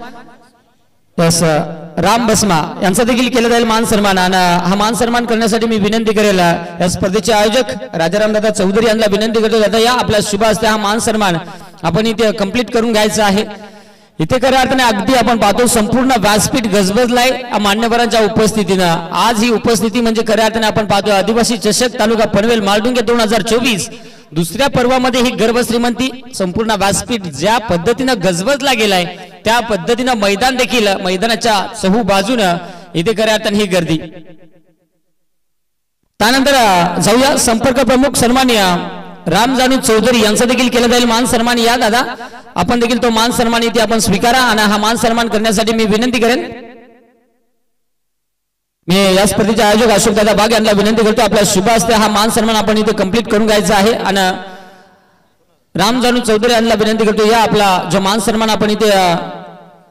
Speaker 3: राम भस्मा यांचा देखील केला जाईल मान सन्मान आणि हा मान सन्मान करण्यासाठी मी विनंती करेल या स्पर्धेचे आयोजक राजारामदादा चौधरी यांना विनंती करतो दादा या आपल्या शुभ हस्ते हा मान सन्मान आपण इथे कंप्लीट करून घ्यायचा आहे इथे खऱ्या अर्थाने अगदी आपण पाहतो संपूर्ण व्यासपीठ गजबजलाय मान्यवरांच्या उपस्थितीनं आज ही उपस्थिती म्हणजे खऱ्या अर्थाने आपण पाहतो आदिवासी चषक तालुका पनवेल मारडुंगे 2024 दुसऱ्या पर्वामध्ये ही गर्भ श्रीमंती संपूर्ण व्यासपीठ ज्या पद्धतीनं गजबजला गेलाय त्या पद्धतीनं मैदान देखील मैदानाच्या चहू बाजूनं इथे खऱ्या अर्थाने ही गर्दी त्यानंतर जाऊया संपर्क प्रमुख सन्माननीय रामजानू चौधरी यांचा देखील केला जाईल मान सन्मान या दादा आपण देखील तो मान सन्मान इथे आपण स्वीकारा आणि हा मान सन्मान करण्यासाठी मी विनंती करेन मी या स्पर्धेचे आयोजक अशोक दादा बाग यांना विनंती करतो आपल्या शुभ हस्ते हा मान सन्मान आपण इथे कंप्लीट करून घ्यायचा आहे आणि रामजानू चौधरी यांना विनंती करतो या आपला जो मान सन्मान आपण इथे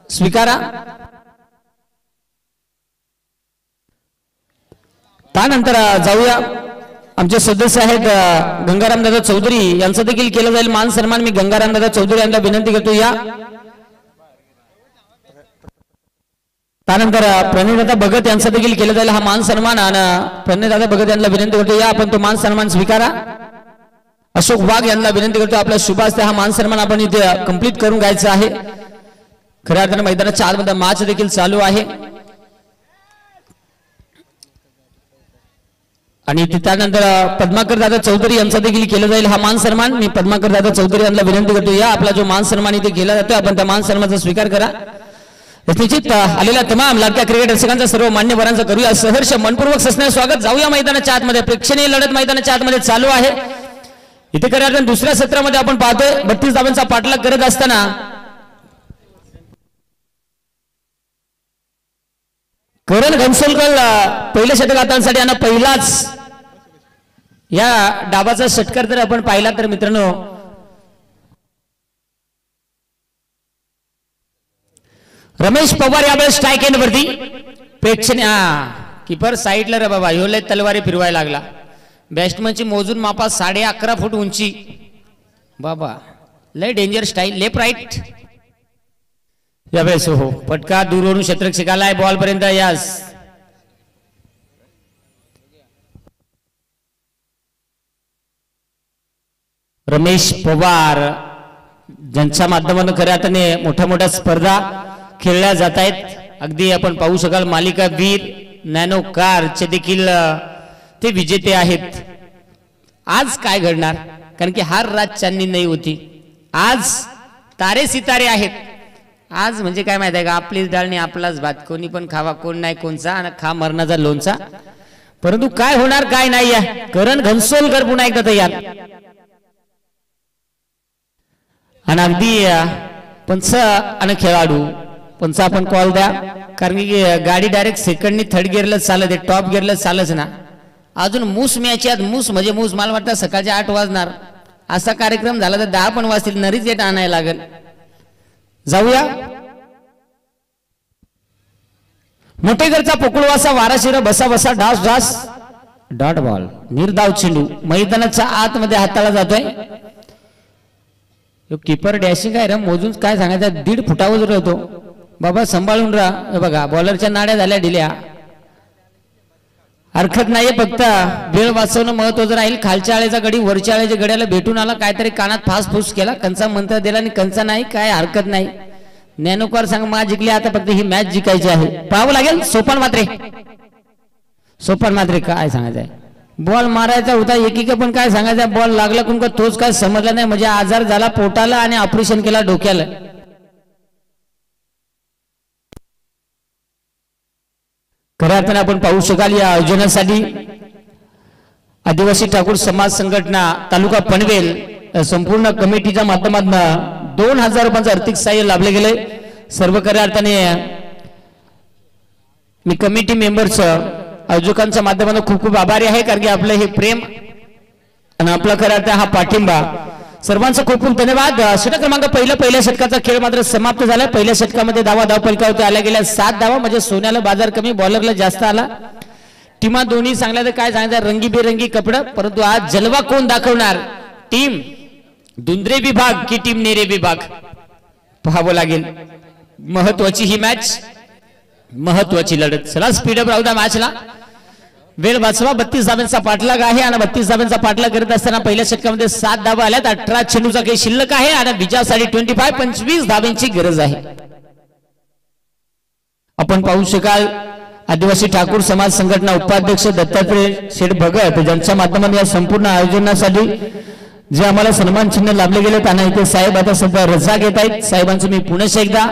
Speaker 3: स्वीकारा त्यानंतर जाऊया आमचे सदस्य आहेत गंगारामदादा चौधरी यांचा देखील केला जाईल मान सन्मान मी गंगारामदादा चौधरी यांना विनंती करतो या त्यानंतर प्रणयदादा भगत यांचा देखील केला जाईल हा मान सन्मान आणि प्रणयदादा भगत यांना विनंती करतो या आपण तो मान सन्मान स्वीकारा अशोक वाघ यांना विनंती करतो आपल्या शुभ हस्ते हा मान सन्मान आपण इथे कंप्लीट करून घ्यायचा आहे खऱ्या अर्थाने मैदानाच्या आतमध्ये मॅच देखील चालू आहे आणि त्यानंतर पद्माकर दादा चौधरी यांचा देखील केला जाईल हा मान सन्मान मी पद्माकर दादा चौधरी यांना विनंती करतो या आपला जो मान सन्मान इथे केला जातो आपण त्या मान सन्मानाचा स्वीकार करा निश्चित आलेल्या तमाम लाडक्या क्रिकेट रसिकांचा सर्व मान्यवरांचं करूया सहर्ष मनपूर्वक सस्ने स्वागत. जाऊया मैदानाच्या आतमध्ये. प्रेक्षणीय लढत मैदानाच्या आतमध्ये चालू आहे. इथे खऱ्या दुसऱ्या सत्रामध्ये आपण पाहतोय 32 धावांचा पाठलाग करत असताना करण घनसोलकर पहिल्या षटकांसाठी यांना पहिलाच या डाबाचा षटकार जर आपण पाहिला तर मित्रांनो रमेश पवार यावेळेस स्ट्राईक एंड वरती. प्रेक्षणीय कीपर साईडला रे बाबा ह्यो लय तलवारी फिरवायला लागला. बॅट्समनची मोजून मापा 11.5 फूट उंची. बाबा लय डेंजर स्टाईल. लेफ्ट राईट यावेळेस हो पटका दूरवरून क्षेत्ररक्षकाला बॉल पर्यंत यास रमेश पवार ज्यांच्या माध्यमातून खऱ्या अर्थाने मोठ्या मोठ्या स्पर्धा खेळल्या जात आहेत. अगदी आपण पाहू शकाल मालिका वीर नॅनो कारचे देखील ते विजेते आहेत. आज काय घडणार कारण की हार रात चांदणी नाही होती. आज तारे सितारे आहेत. आज म्हणजे काय माहिती आहे का आपलीच डाळणी आपलाच भात. कोणी पण खावा कोण नाही कोणचा आणि खा मरणाचा लोणचा. परंतु काय होणार काय नाही या करण घनसोलकर पुन्हा एकदा तयार आणि अगदी पंच आणि खेळाडू पंच आपण कॉल द्या कारण की गाडी डायरेक्ट सेकंडनी थर्ड गिअरलाच चालत आहे. टॉप गिअरलाच चालच ना. अजून मूस मॅच आहेत. मूस म्हणजे मूस मला वाटतं सकाळचे 8 वाजणार. असा कार्यक्रम झाला तर 10 पण वाजतील. नरीच येत आणायला लागेल. जाऊया मोठेकरचा पोकुळवासा वाराशिरा बसा बसा डास डास डॉट बॉल निर्धाव चेंडू मैदानाच्या आतमध्ये हाताळला जातोय. कीपर डॅशिंग आहे रे मोजून काय सांगायचं 1.5 फुटावर होतो बाबा सांभाळून राहा. बघा बॉलरच्या नाड्या झाल्या ढिल्या. हरकत नाहीये फक्त वेळ वाचवणं महत्वाचं राहील. खालच्या आळेचा गडी वरच्या आळेच्या गड्याला भेटून आला काहीतरी कानात फास फूस केला कंचा मंत्र दिला आणि कंचा नाही काय हरकत नाही. ज्ञानोकार सांग मा जिंकली आता फक्त ही मॅच जिंकायची आहे. पाहावं लागेल. सोपान मात्रे काय सांगायचंय बॉल मारायचा होता एकीका पण काय सांगायचा बॉल लागला कोण का तोच काय समजला नाही. म्हणजे आजार झाला पोटाला आणि ऑपरेशन केला डोक्याला. खऱ्या अर्थाने आपण पाहू शकाल या आयोजनासाठी आदिवासी ठाकूर समाज संघटना तालुका पनवेल संपूर्ण कमिटीच्या माध्यमातून 2000 रुपयांचं आर्थिक सहाय्य लाभले गेले. सर्व खऱ्या अर्थाने मी कमिटी मेंबर्स आयोजकांच्या माध्यमातून खूप खूप आभारी आहे कारण की आपलं हे प्रेम आणि आपला खऱ्या अर्थाने हा पाठिंबा सर्वांचा खूप खूप धन्यवाद. षटक क्रमांक पहिल्या षटकाचा खेळ मात्र समाप्त झाला. पहिल्या षटकामध्ये धावा फलकावरती आल्या गेल्या 7 धावा म्हणजे सोन्याला बाजार कमी बॉलरला जास्त आला. टीमा दोन्ही चांगल्या तर काय सांगायचं रंगीबेरंगी कपडे. परंतु आज जलवा कोण दाखवणार टीम दुंद्रे विभाग की टीम नेरे विभाग पाहावं लागेल. महत्वाची ही मॅच महत्वाची लढत. चला स्पीडअप राहू द्या मॅचला. वेळ वाचवा. 32 धावांचा पाठलाग आहे आणि 32 धावांचा पाठलाग करत असताना पहिल्या षटकामध्ये 7 धावा आल्यात. 18 चेंडूचा काही शिल्लक आहे आणि विजयासाठी 25 धावांची गरज आहे. आपण पाहू शकाल आदिवासी ठाकूर समाज संघटना उपाध्यक्ष दत्तात्रय शेठ भगत ज्यांच्या माध्यमातून या संपूर्ण आयोजनासाठी जे आम्हाला सन्मान चिन्ह लाभले गेले त्यांना इथे साहेब आता सध्या रजा घेत आहेत. साहेबांचं मी पुन्हा एकदा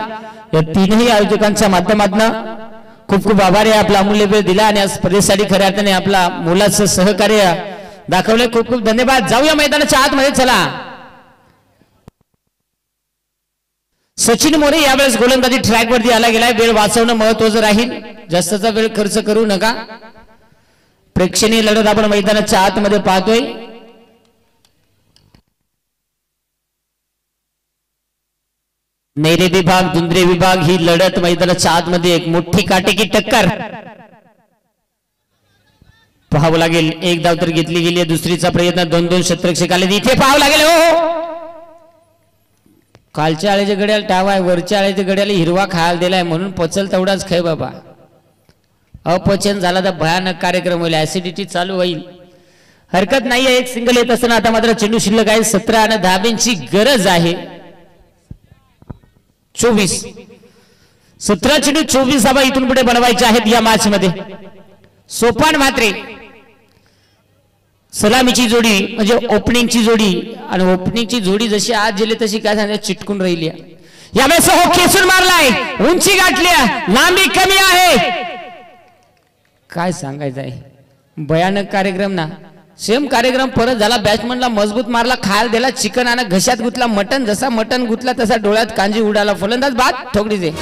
Speaker 3: या तीनही आयोजकांच्या माध्यमातून खूप खूप आभारी आहे. आपला अमूल्य वेळ दिला आणि या स्पर्धेसाठी खऱ्या अर्थाने आपला मोलाचं सहकार्य दाखवले. खूप खूप धन्यवाद. जाऊया मैदानाच्या आतमध्ये. चला सचिन मोरे यावेळेस गोलंदाजी ट्रॅक वरती आला गेलाय. वेळ वाचवणं महत्वाचं राहील. जास्तचा वेळ खर्च करू नका. प्रेक्षणीय लढत आपण मैदानाच्या आतमध्ये पाहतोय. नेरे विभाग दुंद्रे विभाग ही लढत मैदानाच्या आतमध्ये एक मोठी काटेकी टक्कर पाहावं लागेल. एक धाव तर घेतली गेली आहे. दुसरीचा प्रयत्न 2-2 क्षेत्ररक्षक आले. इथे पाहावं लागेल. हो खालच्या आळेच्या गड्याला टाव आहे वरच्या आळेच्या गड्याला हिरवा खायला दिलाय म्हणून पचल तेवढाच खाय बाबा. अपचन झाला तर भयानक कार्यक्रम होईल. ऍसिडिटी चालू होईल. हरकत नाहीये. एक सिंगल येत असताना आता मात्र चेंडू शिल्लक आहे. 17 आणि धाब्यांची गरज आहे. 24 17 चेंडू 24 धावा इथून पुढे बनवायचे आहेत या मॅच मध्ये. सोपान मात्रे सलामीची जोडी म्हणजे ओपनिंगची जोडी आणि ओपनिंगची जोडी जशी आज गेली तशी काय सांगायचं चिटकून राहिली. यावेळेस हो खेचून मारलाय, उंची गाठल्या, लांबी कमी आहे. काय सांगायचं आहे, भयानक कार्यक्रम ना. सेम कार्यक्रम परत झाला. बॅट्समनला मजबूत मारला, खायला दिला चिकन आणि घशात गुतला मटन. जसा मटन गुतला तसा डोळ्यात कांजी उडाला. फलंदाज बाद ठोकडीचे.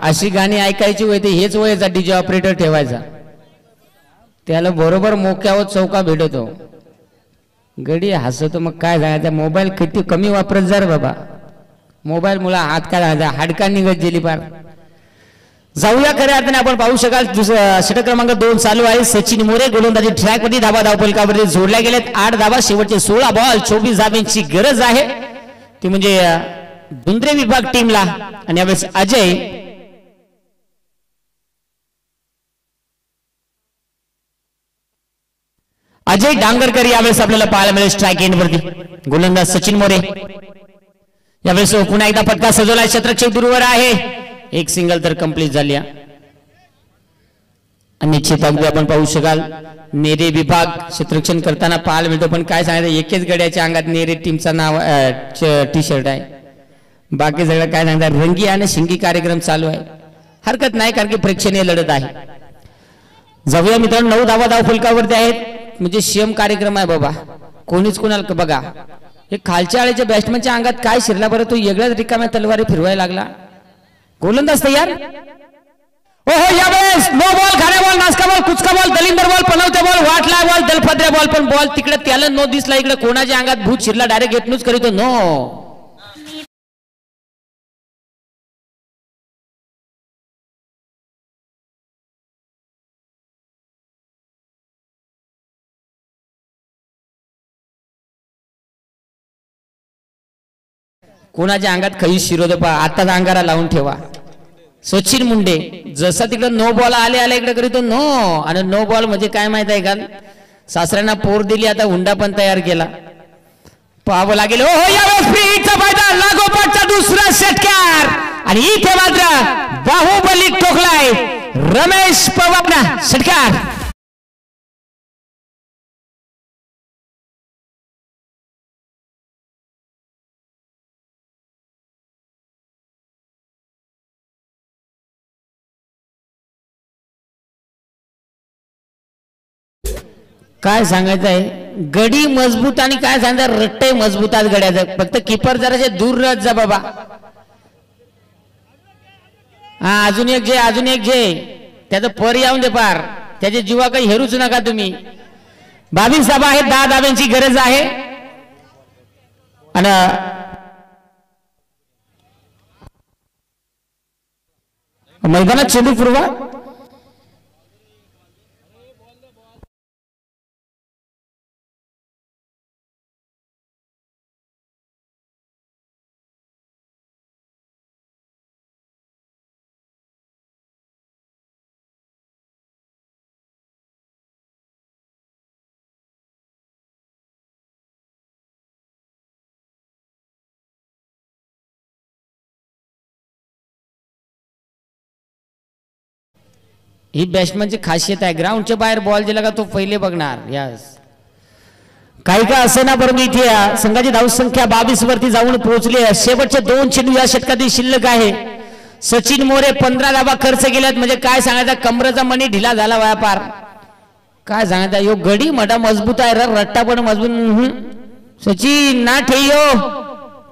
Speaker 3: अशी गाणी ऐकायची होती, हेच वयाचा डीजे ऑपरेटर ठेवायचा. त्याला बरोबर मोक्यावर चौका भेटतो. गडी हसतो. मग काय झालं, मोबाईल किती कमी वापरत जा रे बाबा. मोबाईल मुळे हात काय झाला, हाडका निघत गेली पार. जाऊया खऱ्या अर्थाने आपण पाहू शकाल षटक क्रमांक 2 चालू आहे. सचिन मोरे गोलंदाजी ट्रॅक मध्ये धाबा धावफलकावरती जोडल्या गेलेत. 8 धाबा, शेवटचे 16 बॉल, 24 धाब्यांची गरज आहे, ती म्हणजे दुंद्रे विभाग टीमला. आणि यावेळेस अजय डांगरकर यावेळेस आपल्याला पाहायला मिळेल स्ट्राइक एंड वरती. गोलंदाज सचिन मोरे यावेळेस पुन्हा एकदा फटका सजवलाय. शतरक्षक दूरवर आहे. एक सिंगल तर कंप्लीट झाली. निश्चित अगदी आपण पाहू शकाल नेरे विभाग क्षेत्ररक्षण करताना पाहायला मिळतो. पण काय सांगायचं, एकेच गड्याच्या अंगात नेरे टीमचा नाव टी शर्ट आहे. बाकी सगळं काय सांगतात, रंगी आणि शिंगी कार्यक्रम चालू आहे. हरकत नाही, कारण की प्रेक्षणीय लढत आहे. जाऊया मित्रांनो, 9 धावा धाव फलकावरती आहेत. म्हणजे सीएम कार्यक्रम आहे बाबा. कोणीच कोणाला बघा, हे खालच्या आळीच्या बॅट्समनच्या अंगात काय शिरला बरं, तो वेगळ्याच रिकाम्या तलवारी फिरवायला लागला. गोलंदाज तयार. ओहो, यावेळेस नो बॉल, घाण्या बॉल, नासका बॉल, कुचका बॉल, दलिंदर बॉल, पनवते बॉल, वाटला बॉल, दलफद्रे बॉल. पण बॉल तिकडे त्याला नो दिसला. इकडे कोणाच्या अंगात भूत शिरला, डायरेक्ट येतनूच करीतो नो. कोणाच्या अंगात खई शिरोद पा. आताच अंगारा लावून ठेवा. सचिन मुंडे जसा तिकडे नो बॉल आले आले इकडे करीतो नो. आणि नो बॉल म्हणजे काय माहित आहे का, सासऱ्यांना पोर दिली, आता हुंडा पण तयार केला. पाहावं लागेल. ओहो, यावेळेस फ्री हिटचा फायदा, लागोपाठचा दुसरा षटकार. आणि इथे मात्र बाहुबली ठोकलाय रमेश पवार. षटकार. काय सांगायचं आहे, गडी मजबूत आणि काय सांगायचं, रट्टे मजबूतात गड्याचं. फक्त किपर जराशे दूर राहत जा बाबा. हा, अजून एक जे त्याचं पर येऊन दे पार. त्याच्या जीवा काही हेरूच नका तुम्ही. 22 धाबा आहेत, 10 धाब्यांची गरज आहे. आणि मैदानात चेंडू पुरवा. ही बॅट्समनची खासियत आहे. ग्राउंडच्या बाहेर बॉल दिला का तो पहिले बघणार. यस, काही का असे ना, परंतु इथे संघाची धावसंख्या 22 वरती जाऊन पोहोचली आहे. शेवटचे 2 चेंडू या षटकातील शिल्लक आहे. सचिन मोरे 15 धाबा खर्च केल्यात. म्हणजे काय सांगायचं, कमरेचा मणी ढिला झाला व्यापार. काय सांगायचं, यो गडी मडा मजबूत आहे, रट्टा पण मजबूत. सचिन ना ठेयो,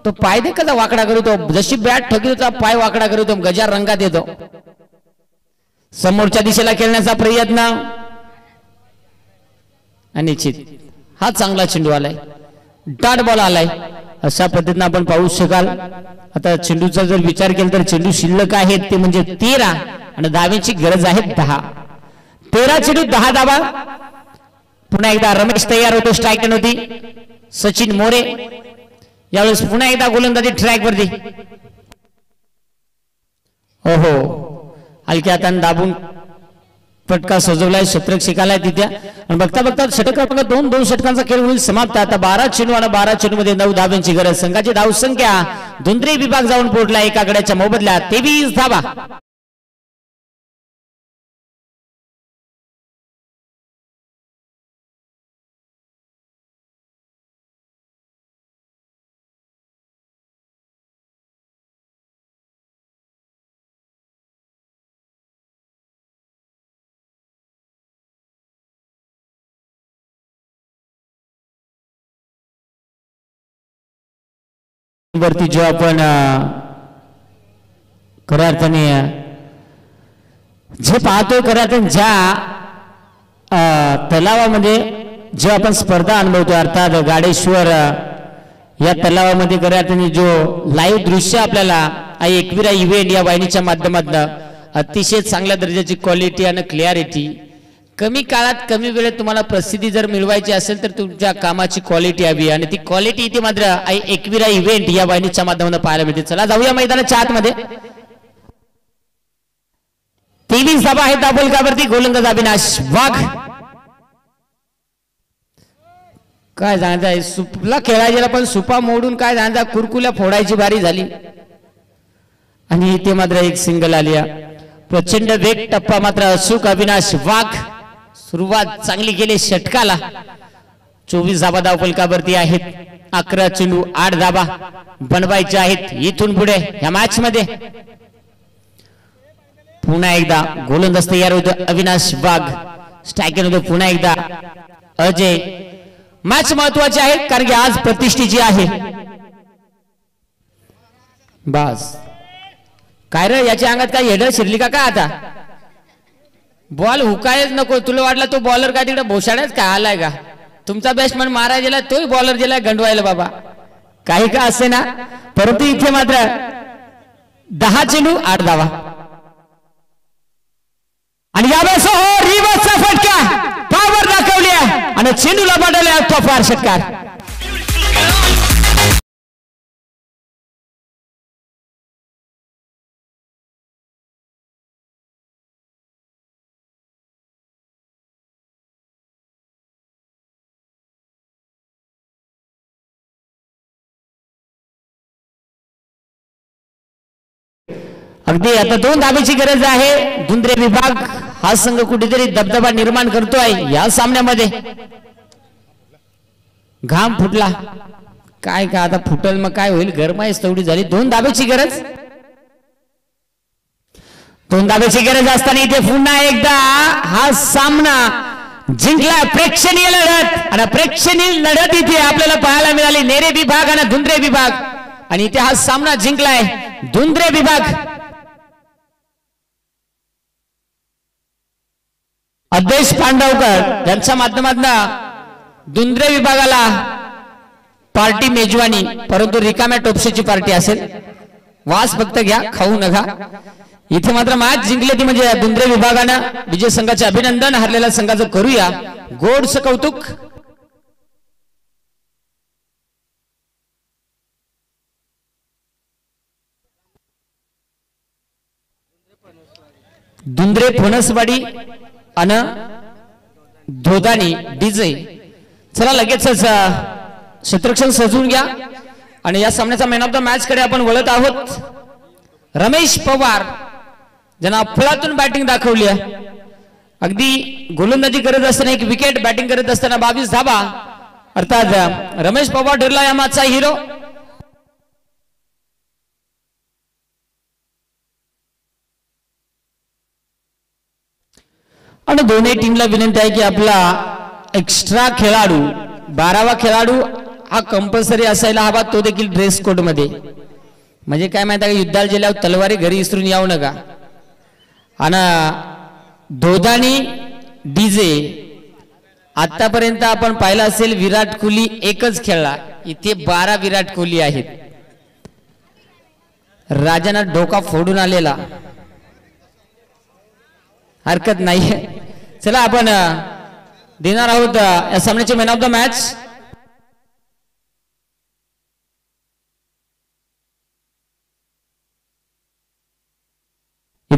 Speaker 3: तो पाय दे कसा वाकडा करतो. जशी बॅट ठोकी होता पाय वाकडा करतो, गजार रंगात येतो. समोरच्या दिशेला खेळण्याचा प्रयत्न. अनिश्चित हा चांगला चेंडू आलाय, डाट बॉल आलाय. अशा पद्धतीने आपण पाहू शकाल. आता चेंडूचा जर विचार केला तर चेंडू शिल्लक आहेत ते म्हणजे 13 आणि धावेची गरज आहे 10. 13 चेंडू 10 धावा. पुन्हा एकदा रमेश तयार होतो स्ट्राइक नव्हती. सचिन मोरे यावेळेस पुन्हा एकदा गोलंदाजी ट्रॅक वरती. ओहो, हलक्या हाताने दाबून फटका सजवलाय, शतक शिकालाय तिथे आणि बघता बघता षटक क्रमांक 2 षटकांचा खेळ होईल समाप्त. आता 12 चेंडू आणि 12 चेंडू मध्ये 9 धाब्यांची गरज. संघाची धावसंख्या धुंद्रे विभाग जाऊन पोहोचला एका गड्याच्या मोबदल्यात 23 धावा. वरती जो आपण खऱ्या अर्थाने जे पाहतोय, खऱ्या अर्थाने ज्या तलावामध्ये जे आपण स्पर्धा अनुभवतोय अर्थात गाडेश्वर या तलावामध्ये खऱ्या अर्थाने जो लाईव्ह दृश्य आपल्याला एकविरा इव्हेंट या वाहिनीच्या माध्यमातून अतिशय चांगल्या दर्जाची क्वालिटी आणि क्लिअरिटी, कमी काळात कमी वेळेत तुम्हाला प्रसिद्धी जर मिळवायची असेल तर तुमच्या कामाची क्वालिटी हवी आणि ती क्वालिटी इथे मात्र एकविरा इव्हेंट या वाहिनीच्या माध्यमातून पाहायला मिळते. चला जाऊया मैदानाच्या आतमध्ये. 23 धाबा आहेत दाबोलकावरती. गोलंदाज अविनाश वाघ. काय जाणता सुपला खेळायला पण सुपा मोडून काय जाणता कुरकुल्या फोडायची बारी झाली आणि इथे मात्र एक सिंगल आली. प्रचंड वेग टप्पा मात्र अचूक अविनाश वाघ. सुरुवात चांगली केली षटकाला. 24 धाबा धावफलकावरती आहेत. 11 चेंडू 8 धाबा बनवायचे आहेत इथून पुढे या मॅच मध्ये. पुन्हा एकदा गोलंदाज तयार होतो अविनाश वाघ. स्ट्रायकर होतो पुन्हा एकदा अजय. मॅच महत्वाची आहे कारण की आज प्रतिष्ठेची आहे. बस काय रे याच्या अंगात काय हेडर शिरली का काय? आता बॉल हुकायच नको. तुला वाटला तो बॉलर काय तिकडे भोशाण्याच काय आलाय का? तुमचा बॅट्समॅन मारायला गेला तोही बॉलर गेलाय गंडवायला बाबा. काही का असे ना, परंतु इथे मात्र 10 चेंडू 8 धावा आणि यावेळेस रिव्हर्सचा फटका पावर दाखवली आणि चेंडूला पाठवल्या तो फार षटकार. अगदी आता 2 धाब्याची गरज आहे. धुंद्रे विभाग हा संघ कुठेतरी दबदबा निर्माण करतोय या सामन्यामध्ये. घाम फुटला काय का आता फुटल मग काय होईल. गरमाईच तेवढी झाली. 2 धाब्याची गरज. 2 धाब्याची गरज असताना इथे पुन्हा एकदा हा सामना जिंकला. प्रेक्षणीय लढत आणि प्रेक्षणीय लढत इथे आपल्याला पाहायला मिळाली. नेरे विभाग आणि धुंद्रे विभाग आणि इथे हा सामना जिंकलाय धुंद्रे विभाग. अद्वैत पांडवकर यांच्या माध्यमातून धुंद्रे विभागाला पार्टी मेजवानी, परंतु रिकाम्या टोपशीची पार्टी असेल. वास फक्त घ्या, खाऊ नका. इथे मात्र मॅच जिंकले ती म्हणजे धुंद्रे विभागानं. विजय संघाचे अभिनंदन. हरलेल्या संघाचं करूया गोडचं कौतुक. धुंद्रे फणसवाडी अन धोदानी डीजे. चला लगेचच क्षेत्ररक्षण सजवून घ्या आणि या सामन्याचा मॅन ऑफ द मॅच कडे आपण वळत आहोत. रमेश पवार ज्यांना फळातून बॅटिंग दाखवली आहे. अगदी गोलंदाजी करत असताना एक विकेट, बॅटिंग करत असताना 22 धाबा. अर्थात रमेश पवार ठरला या मॅचचा हिरो. आणि दोन्ही टीमला विनंती आहे की आपला एक्स्ट्रा खेळाडू 12वा खेळाडू हा कंपल्सरी असायला हवा, तो देखील ड्रेस कोड मध्ये. म्हणजे काय माहिती आहे का, युद्धाला गेल्यावर तलवारी घरी विसरून येऊ नका. आणि धोदानी डीजे आतापर्यंत आपण पाहिलं असेल विराट कोहली एकच खेळला. इथे 12 विराट कोहली आहेत. राजाना डोका फोडून आलेला, हरकत नाही. चला आपण देणार आहोत या सामन्याचे मॅन ऑफ द मॅच.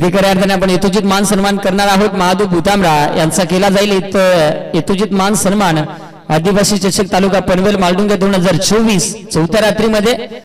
Speaker 3: इथे खऱ्या अर्थाने आपण यथोचित मान सन्मान करणार आहोत. महादेव भूतामरा यांचा केला जाईल यथोचित मान सन्मान. आदिवासी चषक तालुका पनवेल मालडुंगा 2024 चौथ्या रात्रीमध्ये